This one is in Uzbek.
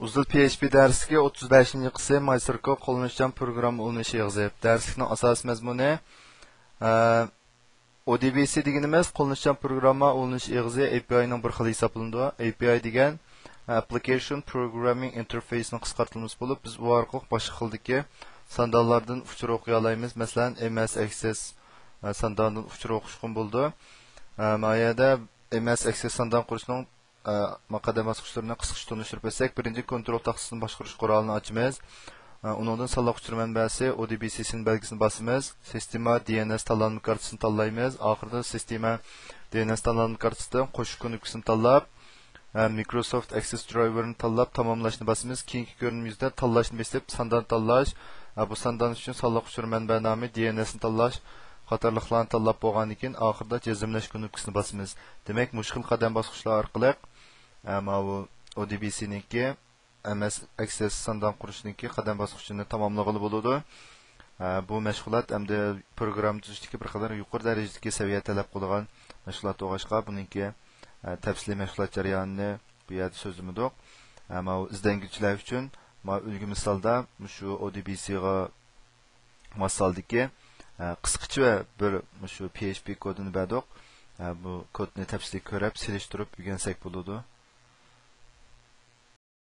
Uzun PHP dersiga 35-ci qism Maysirko qo'llanishchan program olunishi yig'izib. Darslikning asos mazmuni ODBC deganimiz qo'llanishchan programma olunish yig'izi API ning bir xil hisoblanadi. API degan Application Programming Interface ning qisqartılması bo'lib, biz bu orqali boshqa xildagi sandallardan uchur o'qiy olamiz. Masalan, MS Access sandaldan uchur o'qishqim bo'ldi. Mayada MS Access sandan qurishning maqadam bosqichlarini qisqacha tunishtirib o'tsak, birinchi kontrol taxtasini boshqarish qurolini ochamiz. Uningdan sallaq uchur manbasi ODBC'ning belgisini bosamiz. Sistema DNS tanlanma kartasini tanlaymiz. Oxirida sistema DNS tanlanma kartasidan qo'shiq ko'nikisini tanlab, Microsoft Access Driver'ını tanlab tamamlashni bosamiz. Keyingi ko'rinmamizda tanlashni besib, sandan tanlash, bu sandan uchun sallaq uchur manba nomi DNSni tanlash qatorliqlarni tanlab bo'lgandan keyin oxirida jazmlash ko'nikisini bosamiz. Demak, mushkil qadam bosqichlar orqali bu ODBC'niki MS Access sandan qurishniki qadam bosqichini tamomlag'ili bo'ladi. Bu mashg'ulot hamda program tuzishdagi bir qadar yuqori darajadagi saviya talab qilgan mashg'ulot o'g'ashqa buningki tafsiliy mashg'ulot jarayonini bu yerda so'zlamadik. Ammo izlanuvchilar uchun ulgu misolda shu ODBC'ga masaldagi qisqacha bir shu PHP kodini berdik. Bu kodni tafsiliy ko'rib, selishtirib o'rgansak bo'ladi.